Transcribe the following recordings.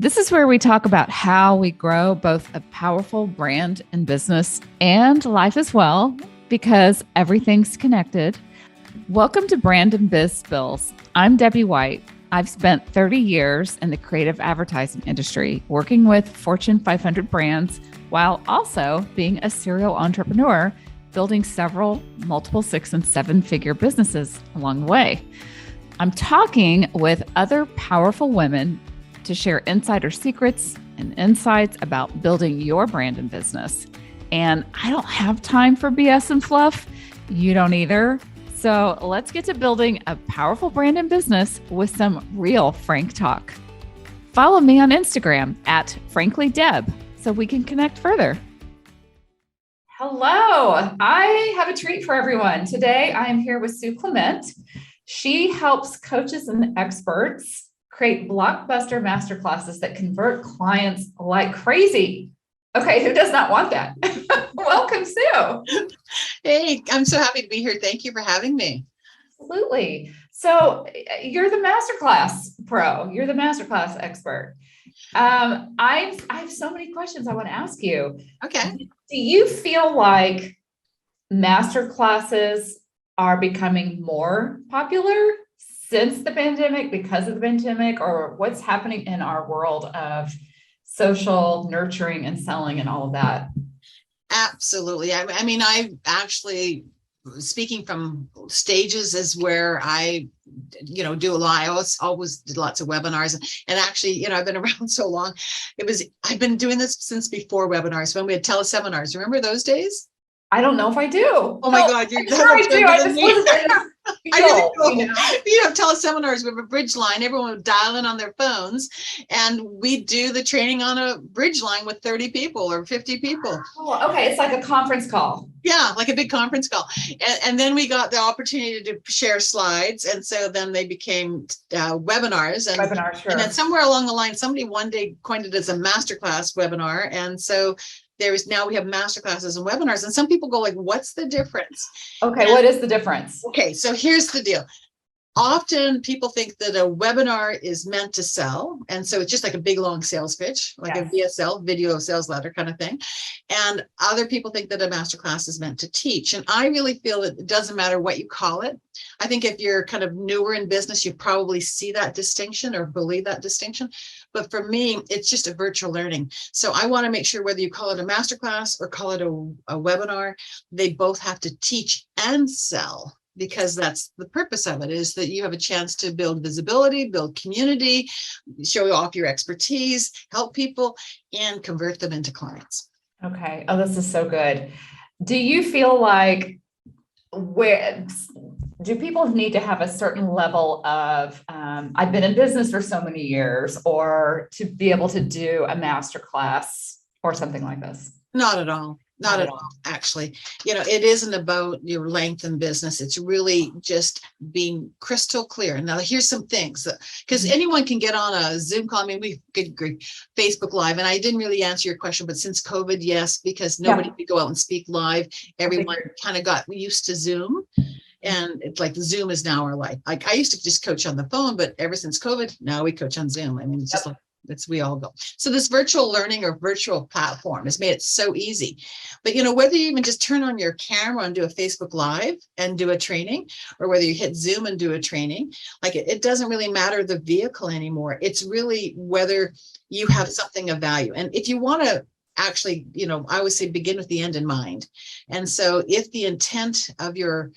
This is where we talk about how we grow both a powerful brand and business and life as well, because everything's connected. Welcome to Brand and Biz Spills. I'm Debbie White. I've spent 30 years in the creative advertising industry, working with Fortune 500 brands while also being a serial entrepreneur, building several multiple 6- and 7-figure businesses along the way. I'm talking with other powerful women to share insider secrets and insights about building your brand and business. And I don't have time for BS and fluff. You don't either. So let's get to building a powerful brand and business with some real frank talk. Follow me on Instagram at FranklyDeb so we can connect further. Hello, I have a treat for everyone. Today I am here with Sue Clement. She helps coaches and experts create blockbuster masterclasses that convert clients like crazy. Okay, who does not want that? Welcome, Sue. Hey, I'm so happy to be here. Thank you for having me. Absolutely. So you're the Masterclass pro. You're the Masterclass expert. I have so many questions I want to ask you. Okay. Do you feel like masterclasses are becoming more popular since the pandemic, because of the pandemic, or what's happening in our world of social nurturing and selling and all of that? Absolutely. I mean, I actually, speaking from stages is where I, do a lot. I always did lots of webinars, and actually, I've been around so long. I've been doing this since before webinars, when we had teleseminars. Remember those days? I don't know if I do. Oh my God, you're sure I do. I just wasn't. Teleseminars with a bridge line. Everyone would dial in on their phones, and we do the training on a bridge line with 30 people or 50 people. Oh, okay. It's like a conference call. Yeah, like a big conference call. And then we got the opportunity to share slides. And so then they became webinars. Sure. And then somewhere along the line, somebody one day coined it as a masterclass webinar. And so now we have masterclasses and webinars, and some people go like, what's the difference? Okay. What is the difference? Okay. So here's the deal. Often people think that a webinar is meant to sell. And so it's just like a big, long sales pitch, like a VSL, video sales letter kind of thing. And other people think that a masterclass is meant to teach. And I really feel that it doesn't matter what you call it. I think if you're kind of newer in business, you probably see that distinction or believe that distinction. But for me, it's just a virtual learning. So I want to make sure whether you call it a masterclass or call it a webinar, they both have to teach and sell, because that's the purpose of it, is that you have a chance to build visibility, build community, show off your expertise, help people, and convert them into clients. Okay. Oh, this is so good. Do you feel like do people need to have a certain level of, I've been in business for so many years, or to be able to do a masterclass or something like this? Not at all. Not at all, actually. It isn't about your length in business. It's really just being crystal clear. Now, here's some things because anyone can get on a Zoom call. I mean, we could Facebook Live, and I didn't really answer your question, but since COVID, yes, because nobody could go out and speak live. Everyone kind of got used to Zoom. And it's like Zoom is now our life. Like I used to just coach on the phone, but ever since COVID, now we coach on Zoom. I mean, it's just like, we all go. So this virtual learning or virtual platform has made it so easy. But, whether you even just turn on your camera and do a Facebook Live and do a training, or whether you hit Zoom and do a training, like it doesn't really matter the vehicle anymore. It's really whether you have something of value. And if you want to actually, I always say begin with the end in mind. And so if the intent of your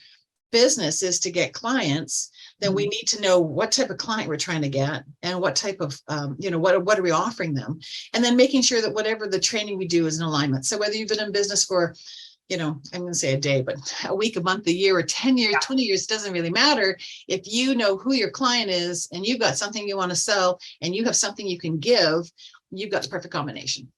business is to get clients, then we need to know what type of client we're trying to get and what type of, what are we offering them? And then making sure that whatever the training we do is in alignment. So whether you've been in business for, I'm going to say a day, but a week, a month, a year, or 10 years, 20 years, doesn't really matter. If you know who your client is and you've got something you want to sell and you have something you can give, you've got the perfect combination.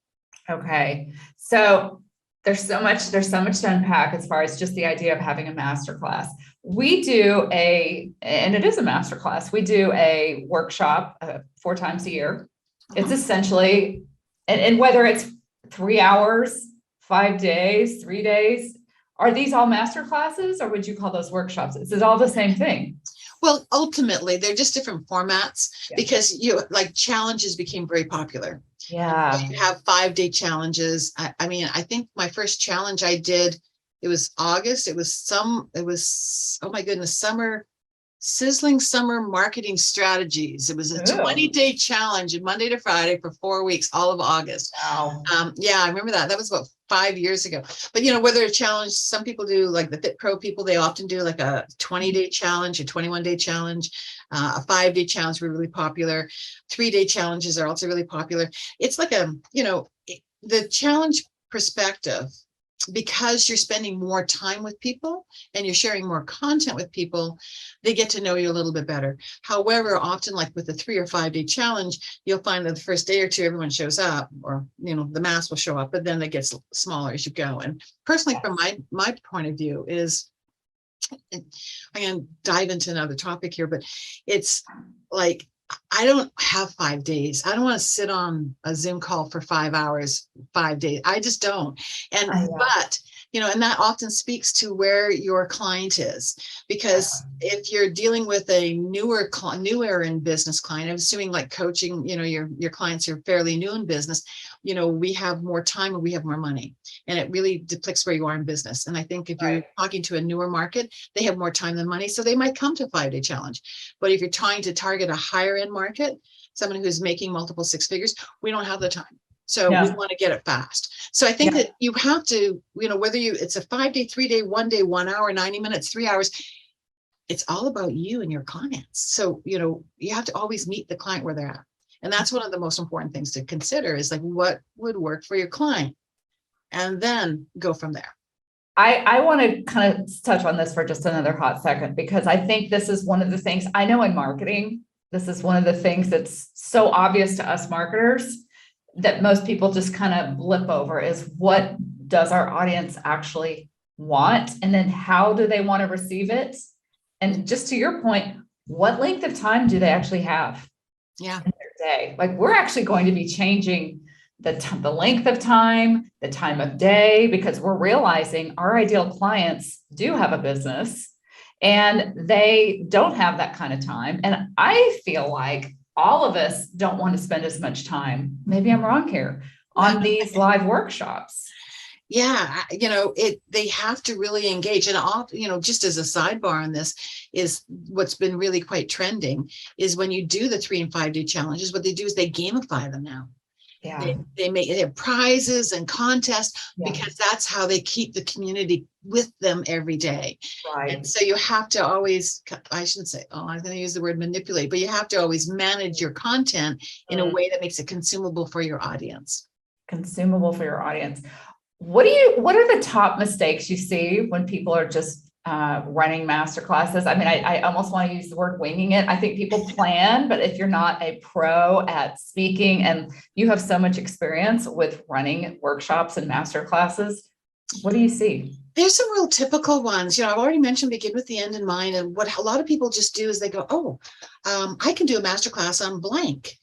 Okay. So there's so much to unpack as far as just the idea of having a masterclass. We do and it is a masterclass. We do a workshop 4 times a year. It's essentially, and whether it's 3 hours, 5 days, 3 days, are these all masterclasses, or would you call those workshops? Is it all the same thing? Well, ultimately, they're just different formats Yeah. because challenges became very popular. Yeah. You have 5-day challenges. I mean, I think my first challenge I did, it was August. It was, oh my goodness, sizzling summer marketing strategies. It was a 20-day challenge, Monday to Friday for 4 weeks, all of August. Wow. Yeah, I remember that. That was about 5 years ago. But whether a challenge, some people do, like the Fit Pro people, they often do like a 20-day challenge, a 21-day challenge, a 5-day challenge were really popular. 3-day challenges are also really popular. It's like the challenge perspective, because you're spending more time with people and you're sharing more content with people, they get to know you a little bit better. However, often like with a 3 or 5-day challenge, you'll find that the first day or two, everyone shows up, or, the mass will show up, but then it gets smaller as you go. And personally, from my point of view is, I'm going to dive into another topic here, but it's like, I don't have 5 days. I don't want to sit on a Zoom call for 5 hours, 5 days. I just don't. But, and that often speaks to where your client is, because if you're dealing with a newer in business client, I'm assuming like coaching, your clients are fairly new in business, we have more time and we have more money, and it really depicts where you are in business. And I think if you're talking to a newer market, they have more time than money. So they might come to a 5-day challenge. But if you're trying to target a higher end market, someone who's making multiple 6 figures, we don't have the time. So we want to get it fast. So I think that you have to, whether it's a 5-day, 3-day, 1 day, 1 hour, 90 minutes, 3 hours, it's all about you and your clients. So, you have to always meet the client where they're at. And that's one of the most important things to consider, is like, what would work for your client? And then go from there. I want to kind of touch on this for just another hot second, because I think this is one of the things I know in marketing. This is one of the things that's so obvious to us marketers that most people just kind of blip over, is what does our audience actually want? And then how do they want to receive it? And just to your point, what length of time do they actually have in their day? Like, we're actually going to be changing the length of time, the time of day, because we're realizing our ideal clients do have a business and they don't have that kind of time. And I feel like all of us don't want to spend as much time, maybe I'm wrong here, on these live workshops. Yeah, they have to really engage. And just as a sidebar on this, is what's been really quite trending is when you do the 3 and 5-day challenges, what they do is they gamify them now. Yeah. They have prizes and contests, because that's how they keep the community with them every day. Right. And so you have to always, I shouldn't say, I'm going to use the word manipulate, but you have to always manage your content in a way that makes it consumable for your audience. Consumable for your audience. What are the top mistakes you see when people are just running masterclasses? I mean, I almost want to use the word winging it. I think people plan, but if you're not a pro at speaking and you have so much experience with running workshops and masterclasses, what do you see? There's some real typical ones. I've already mentioned begin with the end in mind. And what a lot of people just do is they go, I can do a masterclass on blank.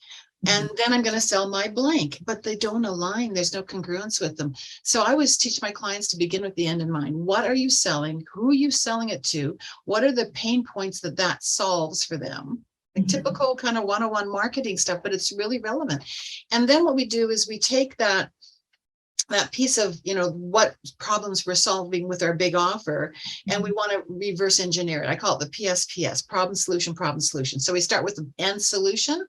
And then I'm going to sell my blank, but they don't align. There's no congruence with them. So I always teach my clients to begin with the end in mind. What are you selling? Who are you selling it to? What are the pain points that solves for them? Like typical kind of one-on-one marketing stuff, but it's really relevant. And then what we do is we take that piece of, what problems we're solving with our big offer, and we want to reverse engineer it. I call it the PSPS, problem, solution. So we start with the end solution,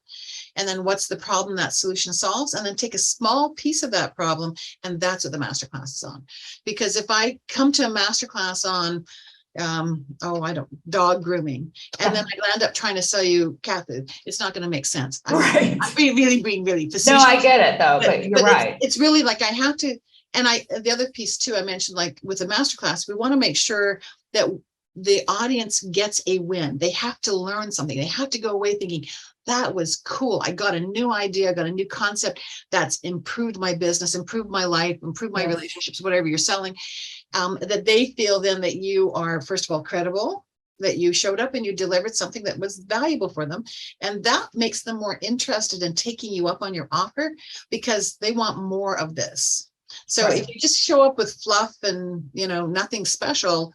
and then what's the problem that solution solves, and then take a small piece of that problem, and that's what the masterclass is on. Because if I come to a masterclass on dog grooming, and then I end up trying to sell you cat food, it's not going to make sense. I'm being really facetious. No, I get it though, but you're right. It's really like I have to, and the other piece too, I mentioned, like with the masterclass, we want to make sure that the audience gets a win. They have to learn something. They have to go away thinking, that was cool. I got a new idea. I got a new concept that's improved my business, improved my life, improved my relationships, whatever you're selling. That they feel then that you are, first of all, credible, that you showed up and you delivered something that was valuable for them. And that makes them more interested in taking you up on your offer, because they want more of this. So if you just show up with fluff and, nothing special,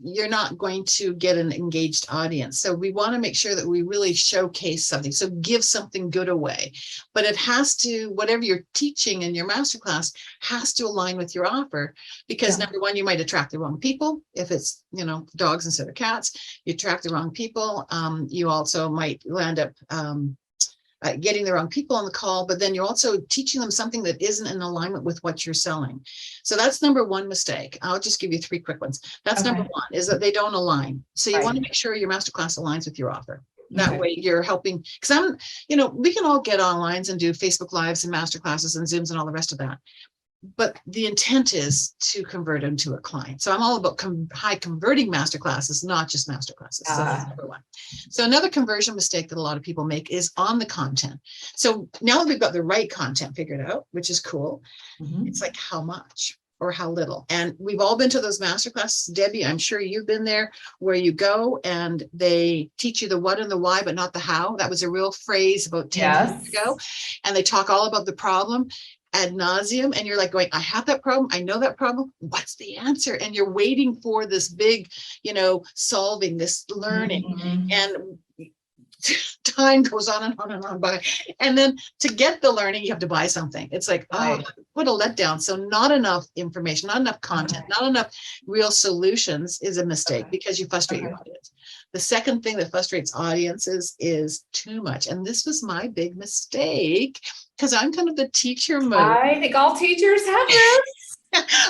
you're not going to get an engaged audience. So we want to make sure that we really showcase something. So give something good away, but it has to, whatever you're teaching in your masterclass has to align with your offer, because number one, you might attract the wrong people. If it's, dogs instead of cats, you attract the wrong people. You also might land up getting the wrong people on the call, but then you're also teaching them something that isn't in alignment with what you're selling. So that's number one mistake. I'll just give you 3 quick ones. That's number one, is that they don't align. So you want to make sure your masterclass aligns with your offer. That way you're helping, because we can all get online and do Facebook Lives and masterclasses and Zooms and all the rest of that. But the intent is to convert them to a client. So I'm all about high converting masterclasses, not just masterclasses. So that's number one. So another conversion mistake that a lot of people make is on the content. So now that we've got the right content figured out, which is cool, it's like how much or how little. And we've all been to those masterclasses, Debbie, I'm sure you've been there, where you go and they teach you the what and the why, but not the how. That was a real phrase about 10 years ago. And they talk all about the problem ad nauseum, and you're like going, I have that problem. I know that problem. What's the answer? And you're waiting for this big, solving, this learning. And time goes on and on and on by. And then to get the learning, you have to buy something. It's like, what a letdown. So not enough information, not enough content, not enough real solutions is a mistake because you frustrate your audience. The second thing that frustrates audiences is too much. And this was my big mistake, because I'm kind of the teacher mode. I think all teachers have this.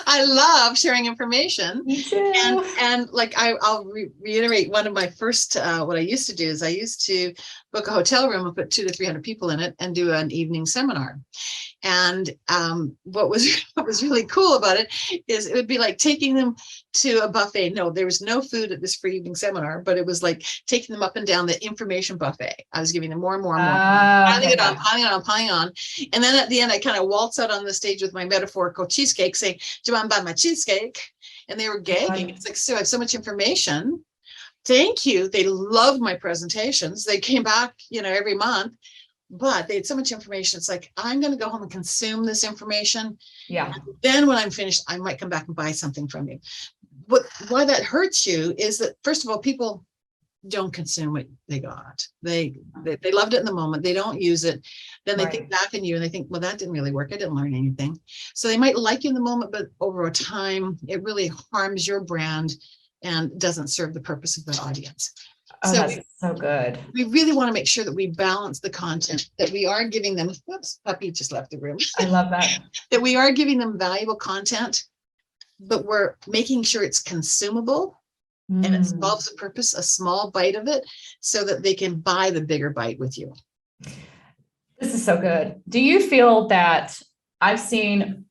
I love sharing information. Me too. And like I'll reiterate one of my first, what I used to do is I used to book a hotel room and put 200 to 300 people in it and do an evening seminar. And what was really cool about it is it would be like taking them to a buffet. No, there was no food at this free evening seminar, but it was like taking them up and down the information buffet. I was giving them more and more and more, piling on. And then at the end, I kind of waltz out on the stage with my metaphorical cheesecake saying, do you want to buy my cheesecake? And they were gagging. It's like, Sue, I have so much information. Thank you. They loved my presentations. They came back, every month. But they had so much information. It's like, I'm going to go home and consume this information. Yeah. And then when I'm finished, I might come back and buy something from you. Why that hurts you is that, first of all, people don't consume what they got. They loved it in the moment. They don't use it. Then they think back on you and they think, well, that didn't really work. I didn't learn anything. So they might like you in the moment, but over time, it really harms your brand and doesn't serve the purpose of the audience. Oh, so that's so good. We really want to make sure that we balance the content, that we are giving them, whoops, puppy just left the room. I love that. That we are giving them valuable content, but we're making sure it's consumable and it solves a purpose, a small bite of it, so that they can buy the bigger bite with you. This is so good. Do you feel that I've seen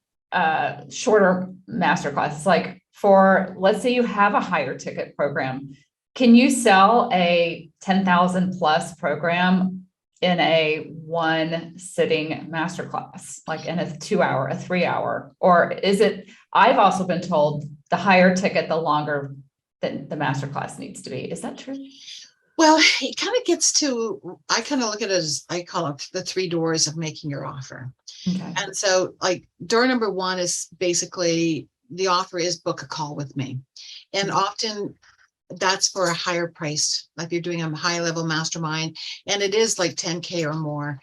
shorter masterclasses, like for, let's say you have a higher ticket program, can you sell a 10,000 plus program in a one sitting masterclass, like in a 2-hour, a 3-hour, or is it, I've also been told the higher ticket, the longer that the masterclass needs to be. Is that true? Well, it kind of gets to, I kind of look at it as, I call it the 3 doors of making your offer. Okay. And so like door number 1 is basically the offer is book a call with me. And often that's for a higher price, like you're doing a high level mastermind, and it is like 10K or more.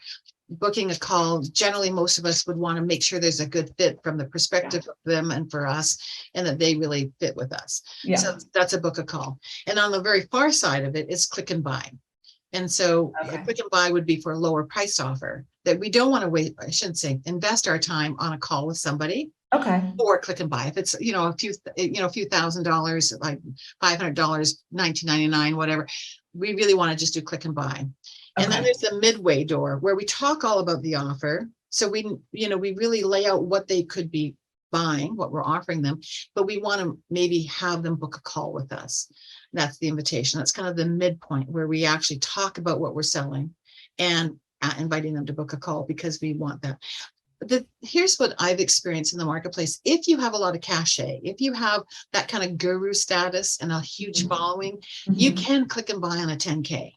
Booking a call, generally most of us would want to make sure there's a good fit from the perspective of them and for us, and that they really fit with us. Yeah. So that's a book a call. And on the very far side of it is click and buy. And so a click and buy would be for a lower price offer that we don't want to wait. I shouldn't say invest our time on a call with somebody. Okay. Or click and buy. If it's, a few $1,000s, like $500, $19.99, whatever, we really want to just do click and buy. Okay. And then there's the midway door where we talk all about the offer. So we really lay out what they could be buying, what we're offering them, but we want to maybe have them book a call with us. That's the invitation. That's kind of the midpoint where we actually talk about what we're selling and inviting them to book a call because we want that. Here's what I've experienced in the marketplace. If you have a lot of cachet, if you have that kind of guru status and a huge following, you can click and buy on a 10K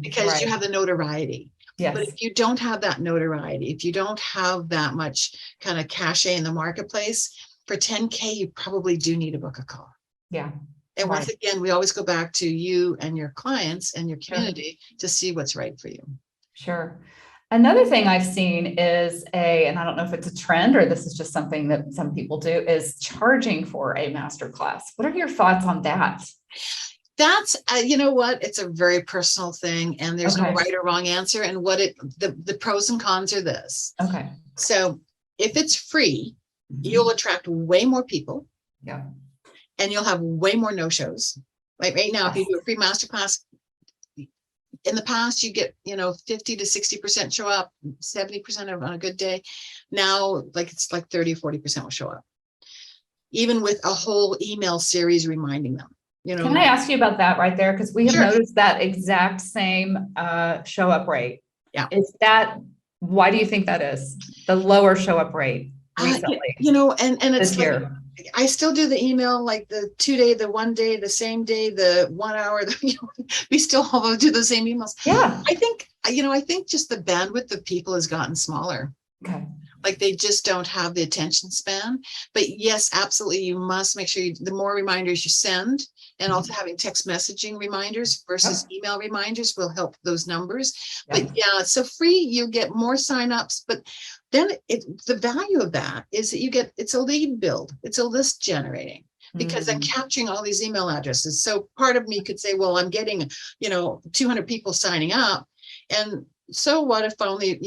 because you have the notoriety. Yes. But if you don't have that notoriety, if you don't have that much kind of cachet in the marketplace, for 10K, you probably do need to book a call. Yeah. And once again, we always go back to you and your clients and your community to see what's right for you. Sure. Another thing I've seen is and I don't know if it's a trend or this is just something that some people do, is charging for a masterclass. What are your thoughts on that? That's, you know what, it's a very personal thing, and there's no right or wrong answer. And the pros and cons are this. Okay. So if it's free, you'll attract way more people. Yeah. And you'll have way more no-shows. Like right now, if you do a free masterclass, in the past, you get, 50 to 60% show up, 70% on a good day. Now, it's like 30, 40% will show up, even with a whole email series reminding them. Can I ask you about that right there? Because we have noticed that exact same show up rate. Yeah. Why do you think that is? The lower show up rate recently? And it's this year. I still do the email, like the 2 day, the 1 day, the same day, the 1 hour, we still all do the same emails. Yeah. I think just the bandwidth of people has gotten smaller. Okay. Like they just don't have the attention span. But yes, absolutely. You must make sure the more reminders you send, and also having text messaging reminders versus email reminders will help those numbers. But so free, you get more signups, but then the value of that is that it's a lead build. It's a list generating, because I'm capturing all these email addresses. So part of me could say, well, I'm getting, 200 people signing up. And so what if only,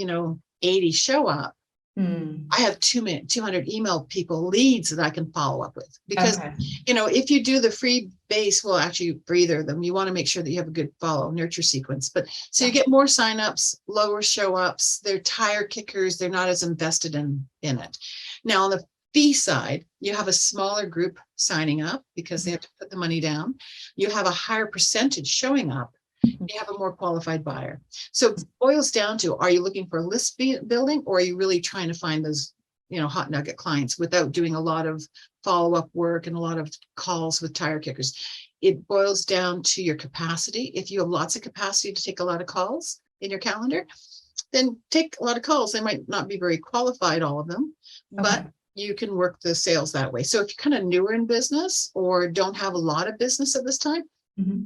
80 show up? I have 200 email people leads that I can follow up with, because, if you do the free base, well, actually for either of them, you want to make sure that you have a good nurture sequence. But so you get more signups, lower show ups, they're tire kickers. They're not as invested in it. Now on the fee side, you have a smaller group signing up because they have to put the money down. You have a higher percentage showing up. You have a more qualified buyer. So it boils down to, are you looking for list building, or are you really trying to find those, hot nugget clients without doing a lot of follow-up work and a lot of calls with tire kickers? It boils down to your capacity. If you have lots of capacity to take a lot of calls in your calendar, then take a lot of calls. They might not be very qualified, all of them, but you can work the sales that way. So if you're kind of newer in business or don't have a lot of business at this time,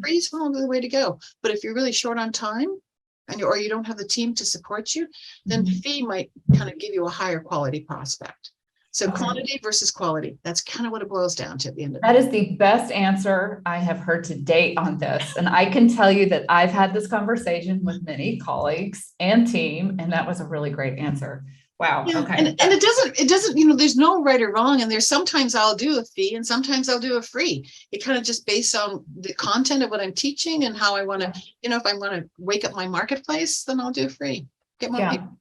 free is probably the way to go. But if you're really short on time or you don't have the team to support you, then fee might kind of give you a higher quality prospect. So quantity versus quality, that's kind of what it boils down to at the end of it. That is the best answer I have heard to date on this. And I can tell you that I've had this conversation with many colleagues and team, and that was a really great answer. Wow. Yeah, okay. And it doesn't, there's no right or wrong. And there's sometimes I'll do a fee and sometimes I'll do a free. It kind of just based on the content of what I'm teaching and how I want to, if I want to wake up my marketplace, then I'll do free. Get more people.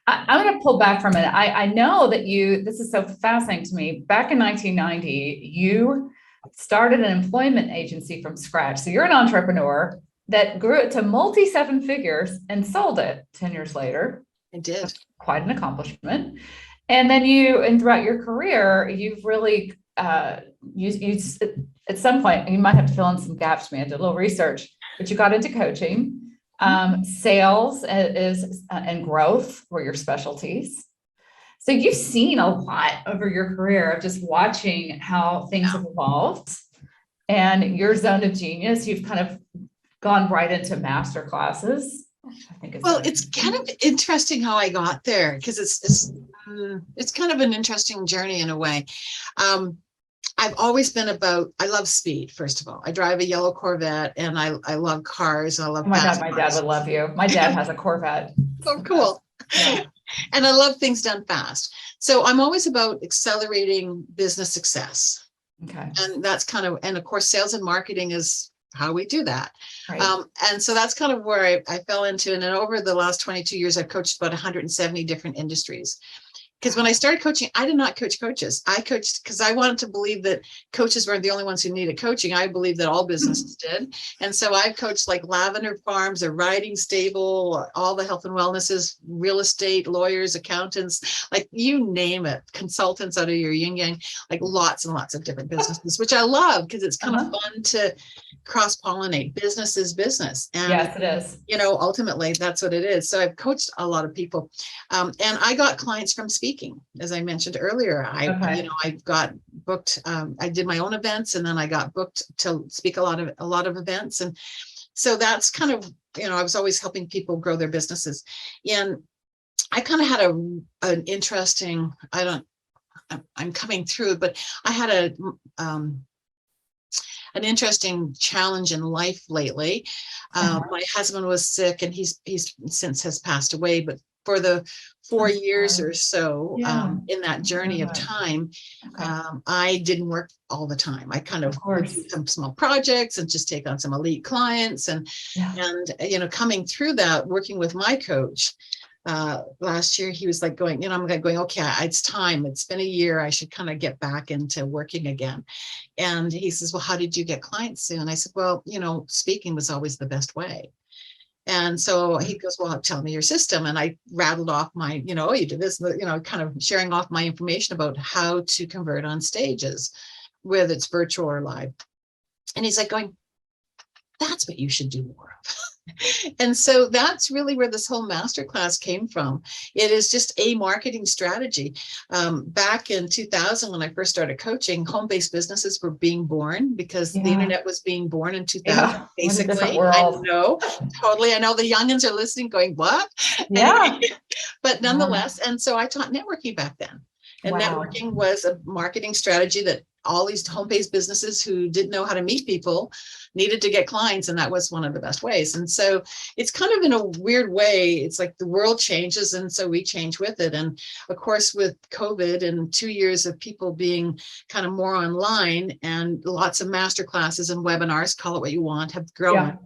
I'm going to pull back from it. I know that this is so fascinating to me. Back in 1990, you started an employment agency from scratch. So you're an entrepreneur that grew it to multi-seven figures and sold it 10 years later. I did. That's quite an accomplishment. And then throughout your career, you've really, you at some point, you might have to fill in some gaps for me. I did a little research, but you got into coaching. Sales and growth were your specialties. So you've seen a lot over your career of just watching how things have evolved, and your zone of genius, you've kind of gone right into masterclasses. I think it's kind of interesting how I got there, because it's kind of an interesting journey in a way. I've always been I love speed, first of all. I drive a yellow Corvette and I love cars. I love my dad would love you. My dad has a Corvette. Oh, cool. Yeah. And I love things done fast. So I'm always about accelerating business success. Okay. And that's and of course, sales and marketing is how we do that. Right. And so that's kind of where I fell into. And then over the last 22 years, I've coached about 170 different industries. Because when I started coaching, I did not coach coaches. I coached because I wanted to believe that coaches weren't the only ones who needed coaching. I believe that all businesses did. And so I've coached like lavender farms, a riding stable, all the health and wellnesses, real estate, lawyers, accountants, like you name it, consultants out of your yin yang, like lots and lots of different businesses, which I love because it's kind of fun cross-pollinate. Business is business. And yes, it is. Ultimately that's what it is. So I've coached a lot of people. And I got clients from speaking, as I mentioned earlier. I got booked. I did my own events, and then I got booked to speak a lot of events. And so that's kind of, I was always helping people grow their businesses. And I kind of had an interesting, I'm coming through it, but I had an interesting challenge in life lately. My husband was sick, and he's since has passed away, but for the 4 years or so in that journey of time, I didn't work all the time. I kind of would do some small projects and just take on some elite clients, and coming through that, working with my coach, last year, he was like going, I'm going, okay, it's time. It's been a year. I should kind of get back into working again. And he says, well, how did you get clients, Sue? And I said, well, speaking was always the best way. And so he goes, well, tell me your system. And I rattled off my, you do this, kind of sharing off my information about how to convert on stages, whether it's virtual or live. And he's like going, that's what you should do more of. And so that's really where this whole masterclass came from. It is just a marketing strategy. Back in 2000, when I first started coaching, home-based businesses were being born because the internet was being born in 2000, basically. I know, totally. I know the youngins are listening going, what? Yeah. But nonetheless, and so I taught networking back then. And networking was a marketing strategy that all these home-based businesses who didn't know how to meet people needed to get clients. And that was one of the best ways. And so it's kind of in a weird way, it's like the world changes, and so we change with it. And of course, with COVID and 2 years of people being kind of more online, and lots of masterclasses and webinars, call it what you want, have grown.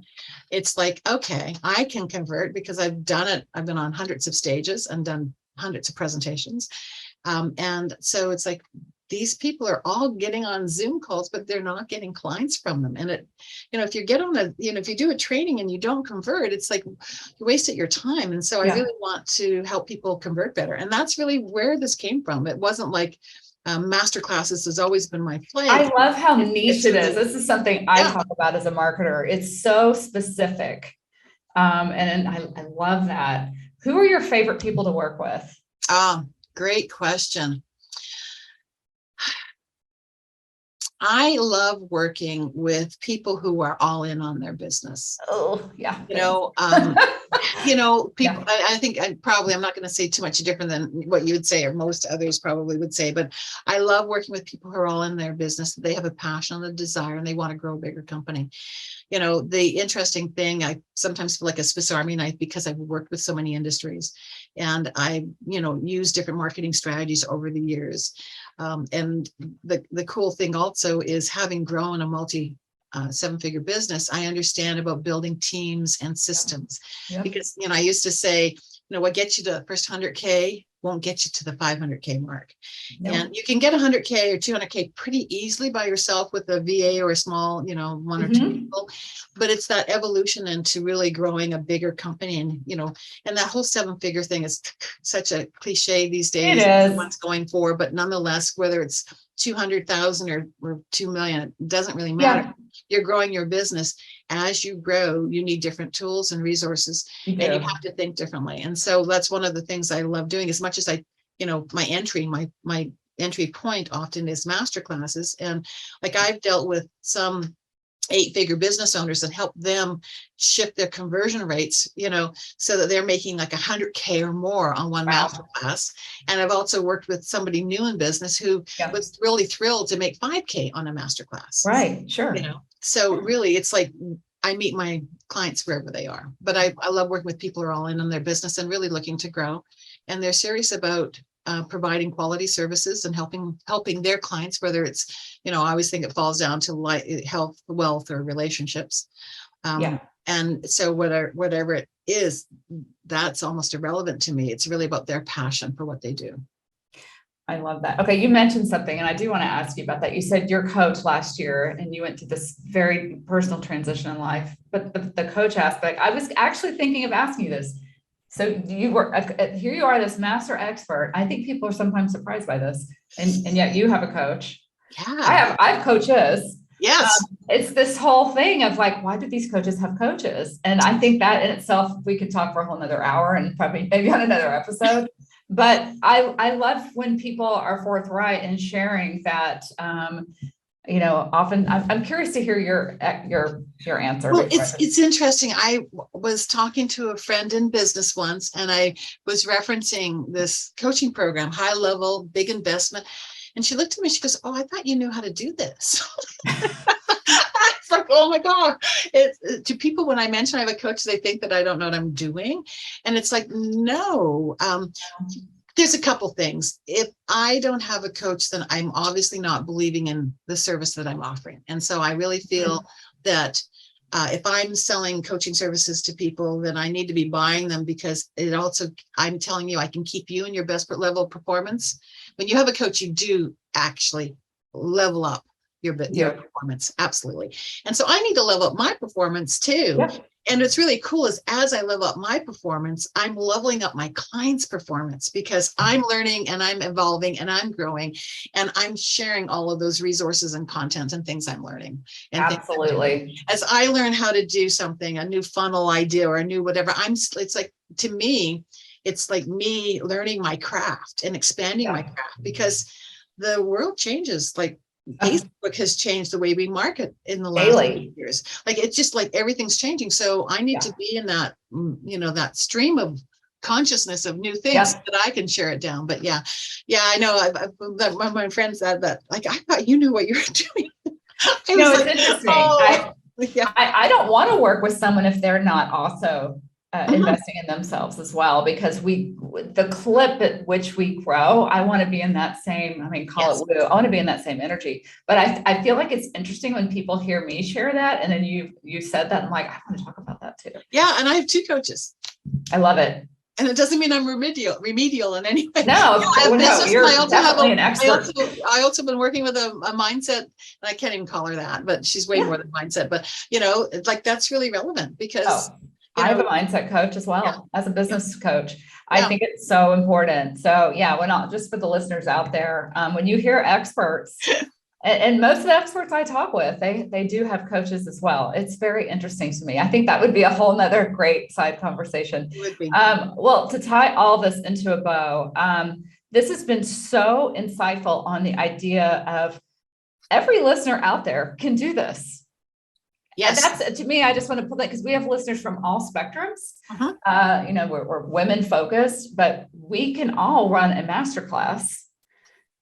It's like, okay, I can convert because I've done it. I've been on hundreds of stages and done hundreds of presentations. And so it's like, these people are all getting on Zoom calls, but they're not getting clients from them. And if you get on if you do a training and you don't convert, it's like you wasted your time. And so I really want to help people convert better. And that's really where this came from. It wasn't like Masterclasses has always been my flag. I love how niche it is. This is something I talk about as a marketer. It's so specific. And I love that. Who are your favorite people to work with? Great question. I love working with people who are all in on their business. Oh, yeah. People, I think I'm not going to say too much different than what you would say, or most others probably would say, but I love working with people who are all in their business. They have a passion and a desire, and they want to grow a bigger company. The interesting thing, I sometimes feel like a Swiss Army knife because I've worked with so many industries, and I, use different marketing strategies over the years. And the cool thing also is, having grown a multi seven-figure business, I understand about building teams and systems. Because, I used to say, what gets you to the first 100K won't get you to the 500K mark. And you can get 100K or 200K pretty easily by yourself with a VA or a small, 1 or 2 people. But it's that evolution into really growing a bigger company. And, and that whole 7-figure thing is such a cliche these days. Everyone's going for, but nonetheless, whether it's 200,000 or 2 million, it doesn't really matter. You're growing your business. As you grow, you need different tools and resources, and you have to think differently. And so that's one of the things I love doing. As much as my entry point often is masterclasses. And like, I've dealt with some 8-figure business owners and help them shift their conversion rates, so that they're making like 100K or more on one masterclass. And I've also worked with somebody new in business who was really thrilled to make 5K on a masterclass. Right. Sure. So really, it's like, I meet my clients wherever they are, but I love working with people who are all in on their business and really looking to grow. And they're serious about providing quality services and helping their clients, whether it's, I always think it falls down to health, wealth, or relationships. And so whatever it is, that's almost irrelevant to me. It's really about their passion for what they do. I love that. Okay. You mentioned something, and I do want to ask you about that. You said your coach last year, and you went to this very personal transition in life, but the coach aspect, I was actually thinking of asking you this. So you were, here you are, this master expert. I think people are sometimes surprised by this, and yet you have a coach. I have coaches. Yes. It's this whole thing of like, why do these coaches have coaches? And I think that in itself, we could talk for a whole nother hour and probably maybe on another episode. But I love when people are forthright in sharing that, often I'm curious to hear your answer. Well, it's interesting. I was talking to a friend in business once, and I was referencing this coaching program, high level, big investment. And she looked at me, she goes, "Oh, I thought you knew how to do this." It's like, oh my God. To people, when I mention I have a coach, they think that I don't know what I'm doing. And it's like, no. There's a couple things. If I don't have a coach, then I'm obviously not believing in the service that I'm offering. And so I really feel that if I'm selling coaching services to people, then I need to be buying them, because I'm telling you, I can keep you in your best level of performance. When you have a coach, you do actually level up your performance. Absolutely. And so I need to level up my performance too. Yeah. And what's really cool is as I level up my performance, I'm leveling up my clients' performance, because I'm learning and I'm evolving and I'm growing and I'm sharing all of those resources and content and things I'm learning. And absolutely. As I learn how to do something, a new funnel idea or a new whatever, it's like, to me, it's like me learning my craft and expanding my craft, because the world changes. Like, Facebook has changed the way we market in the last few years. Like, it's just like everything's changing. So I need to be in that, that stream of consciousness of new things that I can share it down. But I know one of my friends said that, like, I thought you knew what you were doing. It's interesting. I don't want to work with someone if they're not also investing in themselves as well, because the clip at which we grow, I want to be in that same, call it woo, I want to be in that same energy. But I feel like it's interesting when people hear me share that. And then you said that, I'm like, I want to talk about that too. Yeah. And I have 2 coaches. I love it. And it doesn't mean I'm remedial in any way. No, you're definitely an expert. I also been working with a mindset, and I can't even call her that, but she's way more than mindset. But, like, that's really relevant, because I have a mindset coach as well as a business coach. I think it's so important. So just for the listeners out there, when you hear experts, and most of the experts I talk with, they do have coaches as well. It's very interesting to me. I think that would be a whole nother great side conversation. It would be. Well, to tie all this into a bow, this has been so insightful on the idea of every listener out there can do this. Yes. And that's, to me, I just want to put that, because we have listeners from all spectrums. We're women focused, but we can all run a masterclass.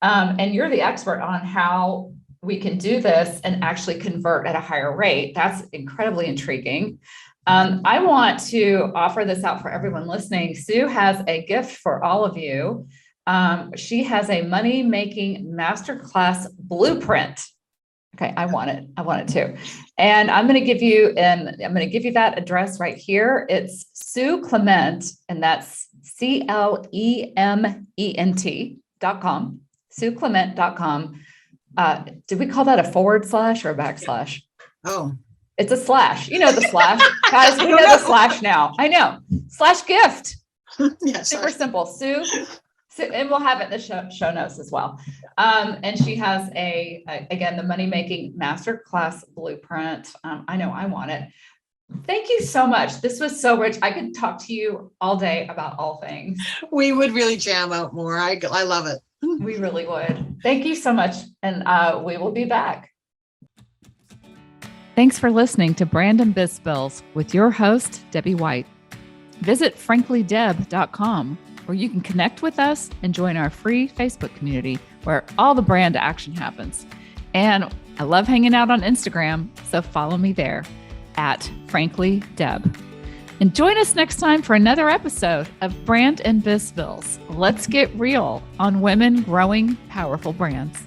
And you're the expert on how we can do this and actually convert at a higher rate. That's incredibly intriguing. I want to offer this out for everyone listening. Sue has a gift for all of you. She has a money-making masterclass blueprint. Okay, I want it too. And I'm going to give you that address right here. It's Sue Clement, and that's CLEMENT.com, SueClement.com. Did we call that a / or a /? Oh, it's a slash. You know the slash. Guys, we know the slash now. I know. /gift. Yes. Super simple. Sue, and we'll have it in the show notes as well. And she has again, the money-making masterclass blueprint. I know I want it. Thank you so much. This was so rich. I could talk to you all day about all things. We would really jam out more. I love it. We really would. Thank you so much. And we will be back. Thanks for listening to Brand and Biz Spills with your host, Debbie White. Visit franklydeb.com, where you can connect with us and join our free Facebook community where all the brand action happens. And I love hanging out on Instagram, so follow me there @franklydeb. And join us next time for another episode of Brand and Biz Spills. Let's get real on women growing powerful brands.